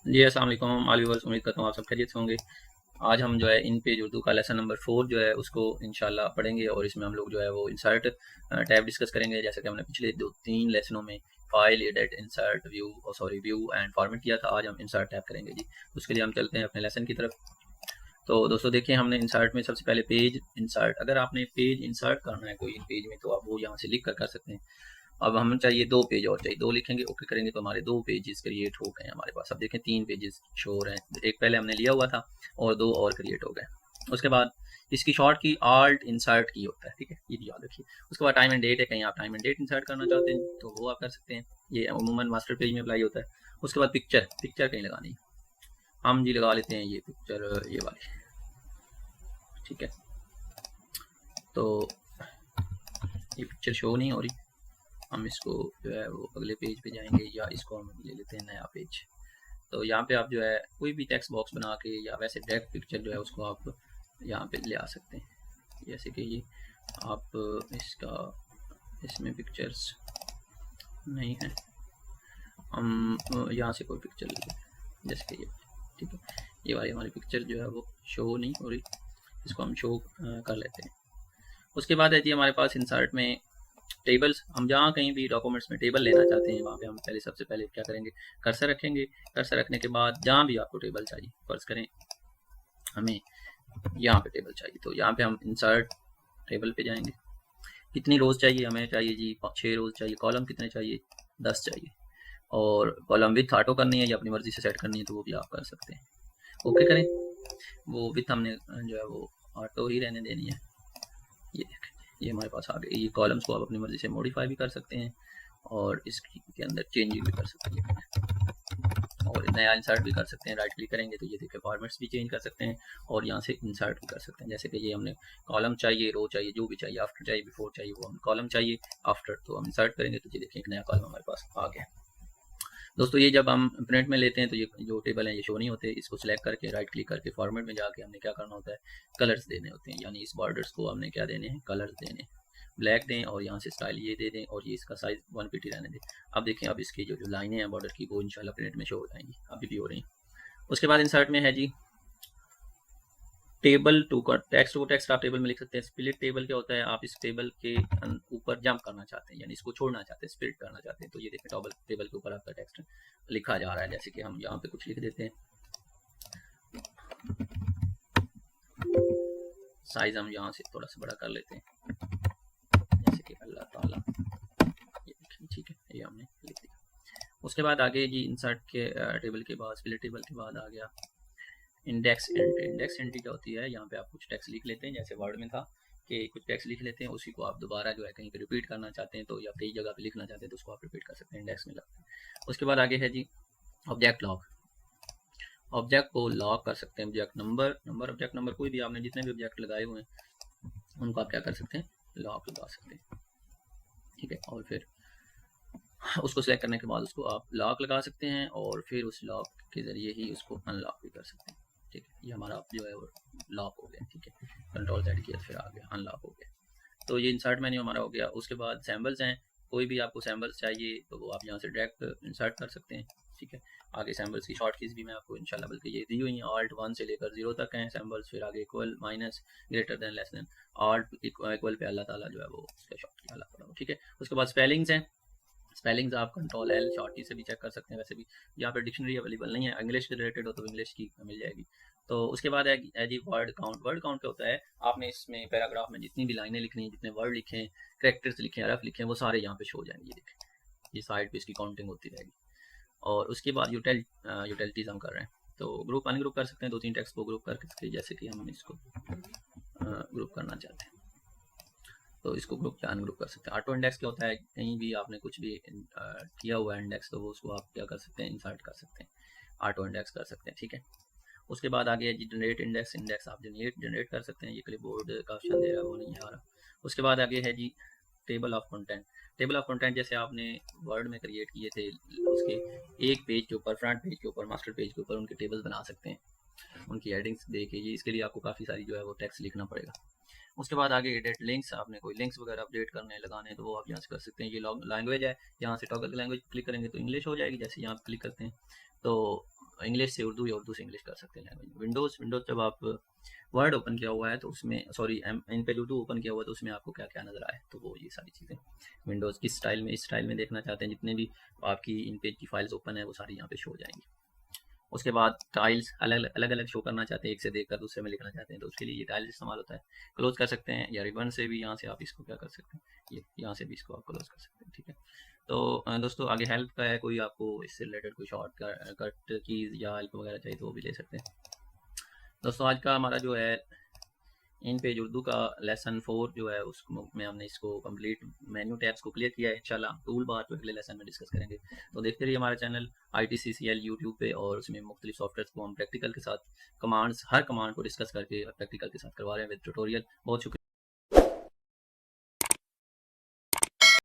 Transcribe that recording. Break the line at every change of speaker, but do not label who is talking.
जी अस्सलाम वालेकुम all viewers, उम्मीद करता हूँ आप सब खैरियत से होंगे। आज हम जो है इन पेज उर्दू का लेसन नंबर 4 जो है उसको इंशाल्लाह पढ़ेंगे और इसमें हम लोग जो है वो इंसर्ट टैब डिस्कस करेंगे। जैसे कि हमने पिछले 2-3 लेसनों में file, edit, insert, view and format किया था। आज हम इंसर्ट टैब करेंगे जी। उसके लिए हम चलते हैं अपने लेसन की तरफ। तो दोस्तों देखिए, हमने इंसर्ट में सबसे पहले पेज इंसर्ट, अगर आपने पेज इंसर्ट करना है कोई पेज में तो आप वो यहाँ से लिख कर सकते हैं। अब हमें चाहिए 2 पेज और चाहिए, 2 लिखेंगे, ओके करेंगे तो हमारे 2 पेजेस क्रिएट हो गए हमारे पास। अब देखें 3 पेजेस शो हो रहे हैं, एक पहले हमने लिया हुआ था और 2 और क्रिएट हो गए। उसके बाद इसकी शॉर्ट की आल्ट इंसर्ट की होता है, ठीक है, ये भी याद रखिए। उसके बाद टाइम एंड डेट है, कहीं आप टाइम एंड डेट इंसर्ट करना चाहते हैं तो वो आप कर सकते हैं, ये अमूमन मास्टर पेज में अप्लाई होता है। उसके बाद पिक्चर कहीं लगानी है, हम जी लगा लेते हैं ये पिक्चर, ये वाली, ठीक है। तो ये पिक्चर शो नहीं हो रही, हम इसको जो है वो अगले पेज पे जाएंगे या इसको हम ले लेते हैं नया पेज। तो यहाँ पे आप जो है कोई भी टेक्स्ट बॉक्स बना के या वैसे डायरेक्ट पिक्चर जो है उसको आप यहाँ पे ले आ सकते हैं। जैसे कि ये आप इसमें पिक्चर्स नहीं है, हम यहाँ से कोई पिक्चर ले लेते हैं जैसे कि ये, ठीक है। ये वाली हमारी पिक्चर जो है वो शो नहीं हो रही, इसको हम शो कर लेते हैं। उसके बाद है जी हमारे पास इंसर्ट में टेबल्स। हम जहाँ कहीं भी डॉक्यूमेंट्स में टेबल लेना चाहते हैं वहाँ पे हम सबसे पहले क्या करेंगे, कर्सर रखेंगे। कर्सर रखने के बाद जहाँ भी आपको टेबल चाहिए, फर्ज करें हमें यहाँ पे टेबल चाहिए तो यहाँ पे हम इंसर्ट टेबल पे जाएंगे। कितनी रोज चाहिए, हमें चाहिए जी 6 रोज चाहिए। कॉलम कितने चाहिए, 10 चाहिए। और कॉलम विथ ऑटो करनी है या अपनी मर्जी से सेट करनी है तो वो भी आप कर सकते हैं, ओके करें। वो विथ हमने जो है वो ऑटो ही रहने देनी है। ये ये हमारे पास आ गए। ये कॉलम्स को आप अपनी मर्जी से मॉडिफाई भी कर सकते हैं और इसके अंदर चेंजिंग भी कर सकते हैं और नया इंसर्ट भी कर सकते हैं। राइट क्लिक करेंगे तो ये देखिए फॉर्मेट्स भी चेंज कर सकते हैं और यहाँ से इंसर्ट भी कर सकते हैं। जैसे कि ये हमने कॉलम चाहिए, रो चाहिए, जो भी चाहिए, आफ्टर चाहिए, बिफोर चाहिए, वो हम कॉलम चाहिए, आफ्टर तो हम इंसर्ट करेंगे तो ये देखिए एक नया कॉलम हमारे पास आ गया। दोस्तों ये जब हम प्रिंट में लेते हैं तो ये जो टेबल है ये शो नहीं होते। इसको सिलेक्ट करके राइट क्लिक करके फॉर्मेट में जाके हमने क्या करना होता है, कलर्स देने होते हैं। यानी इस बॉर्डर्स को हमने क्या देने हैं, कलर्स देने हैं। ब्लैक दें और यहाँ से स्टाइल ये दे दें और ये इसका साइज 150 रहने दें। अब देखें, अब इसकी जो लाइनें हैं बॉर्डर की वो इंशाल्लाह प्रिंट में शो हो जाएंगी, अभी भी हो रही हैं। उसके बाद इंसर्ट में है जी टेबल टू का टेक्स्ट आप टेबल में लिख सकते हैं। स्प्लिट टेबल क्या होता है, आप इस टेबल के ऊपर जंप करना चाहते हैं, यानी इसको छोड़ना चाहते हैं, स्प्लिट करना चाहते हैं। तो ये देखें टेबल के ऊपर आपका टेक्स्ट लिखा जा रहा है। जैसे कि हम यहाँ पे कुछ लिख देते हैं, साइज हम यहाँ से थोड़ा सा बड़ा कर लेते हैं, जैसे कि अल्लाह ताला, ये देखिए, ठीक है, ये हमने लिख दिया। उसके बाद आगे जी इंसर्ट के टेबल के बाद, स्प्लिट टेबल के बाद आ गया इंडेक्स एंट्री। इंडेक्स एंट्री क्या होती है, यहाँ पे आप कुछ टेक्स्ट लिख लेते हैं, जैसे वर्ड में था कि कुछ टेक्स्ट लिख लेते हैं, उसी को आप दोबारा जो है कहीं पे रिपीट करना चाहते हैं तो या कई जगह पे लिखना चाहते हैं तो उसको आप रिपीट कर सकते हैं, इंडेक्स में लगता है। उसके बाद आगे है जी ऑब्जेक्ट लॉक। ऑब्जेक्ट को लॉक कर सकते हैं। ऑब्जेक्ट नंबर ऑब्जेक्ट नंबर, कोई भी आपने जितने भी ऑब्जेक्ट लगाए हुए हैं उनको आप क्या कर सकते हैं, लॉक लगा सकते हैं, ठीक है। और फिर उसको सेलेक्ट करने के बाद उसको आप लॉक लगा सकते हैं और फिर उस लॉक के ज़रिए ही उसको अनलॉक भी कर सकते हैं, ठीक है। ये हमारा जो है वो लॉक हो गया, ठीक है। कंट्रोल Z किया फिर आ गया, अनलॉक हो गया। तो ये इंसर्ट मेन्यू हमारा हो गया। उसके बाद सैम्बल्स हैं, कोई भी आपको सैम्बल्स चाहिए तो वो आप यहाँ से डायरेक्ट इंसर्ट कर सकते हैं, ठीक है। आगे सैम्बल्स की शॉर्ट कीज भी मैं आपको इंशाल्लाह, बल्कि ये दी हुई है, Alt 1 से लेकर 0 तक हैं सैम्बल्स। फिर आगे equal, minus, greater than, less than, Alt equal पे अल्लाह ताला जो है वो उसका शॉर्ट की अल्लाह ताला, ठीक है। उसके बाद स्पेलिंग्स हैं। स्पेलिंग्स आप कंट्रोल L शॉर्ट की से भी चेक कर सकते हैं। वैसे भी यहाँ पे डिक्शनरी अवेलेबल नहीं है, इंग्लिश के रिलेटेड हो तो इंग्लिश की मिल जाएगी। तो उसके बाद है जी वर्ड काउंट। वर्ड काउंट क्या होता है, आपने इसमें पैराग्राफ में जितनी भी लाइनें लिखनी है, जितने वर्ड लिखे हैं, करेक्टर्स लिखे हैं, हरफ लिखे हैं, वो सारे यहाँ पे शो हो जाएंगे। ये देखें, ये साइड पे इसकी काउंटिंग होती रहेगी। और उसके बाद यूटिलिटीज हम कर रहे हैं तो ग्रुप अनग्रुप कर सकते हैं, 2-3 टेक्स्ट को ग्रुप करके, जैसे कि हम इसको ग्रुप करना चाहते हैं तो इसको ग्रुप या अनग्रुप कर सकते हैं। ऑटो इंडेक्स क्या होता है, कहीं भी आपने कुछ भी किया हुआ है इंडेक्स तो वो उसको आप क्या कर सकते हैं, इंसर्ट कर सकते हैं, ऑटो इंडेक्स कर सकते हैं, ठीक है। उसके बाद आगे जी जनरेट इंडेक्स। इंडेक्स आप जनरेट कर सकते हैं, ये क्लिपबोर्ड का ऑप्शन दे रहा है वो नहीं आ रहा। उसके बाद आगे है जी table of content. Table of content जैसे आपने वर्ड में क्रिएट किए थे, उसके एक पेज के ऊपर, फ्रंट पेज के ऊपर, मास्टर पेज के ऊपर उनके टेबल्स बना सकते हैं, उनकी हेडिंग्स दे के। ये इसके लिए आपको काफ़ी सारी जो है वो टेक्स्ट लिखना पड़ेगा। उसके बाद आगे एडिट लिंक्स, आपने कोई लिंक्स वगैरह अपडेट करने लगाने तो वो आप यहाँ से कर सकते हैं। ये लैंग्वेज है, यहाँ से टॉगल लैंग्वेज क्लिक करेंगे तो इंग्लिश हो जाएगी, जैसे यहाँ क्लिक करते हैं तो इंग्लिश से उर्दू या उर्दू से इंग्लिश कर सकते हैं लैंग्वेज। विंडोज़ जब आप वर्ड ओपन किया हुआ है तो उसमें, सॉरी इन पेज उर्दू ओपन किया हुआ है तो उसमें आपको क्या क्या नज़र आए, तो वो ये सारी चीज़ें विंडोज़ किस स्टाइल में, इस स्टाइल में देखना चाहते हैं, जितने भी आपकी इन पेज की फाइल्स ओपन है वो सारी यहाँ पे शो हो जाएंगी। उसके बाद टाइल्स अलग अलग शो करना चाहते हैं, एक से देखकर दूसरे में लिखना चाहते हैं, तो उसके लिए ये टाइल्स इस्तेमाल होता है। क्लोज कर सकते हैं, या रिबन से भी यहाँ से आप इसको क्या कर सकते हैं, ये यहाँ से भी इसको आप क्लोज कर सकते हैं, ठीक है। तो दोस्तों आगे हेल्प का है, कोई आपको इससे रिलेटेड कोई शॉर्ट कट कीज या हेल्प वगैरह चाहिए तो वो भी ले सकते हैं। दोस्तों आज का हमारा जो है इन पेज उर्दू का लेसन 4 जो है उसमें हमने इसको कंप्लीट मेन्यू टैब्स को क्लियर किया है। इंशाल्लाह टूल बार को अगले लेसन में डिस्कस करेंगे। तो देखते रहिए हमारा चैनल ITCCL यूट्यूब पे, और उसमें मुख्तलिफ सॉफ्टवेयर को हम प्रैक्टिकल के साथ कमांड्स, हर कमांड को डिस्कस करके प्रैक्टिकल के साथ करवा रहे हैं विद ट्यूटोरियल। बहुत शुक्रिया।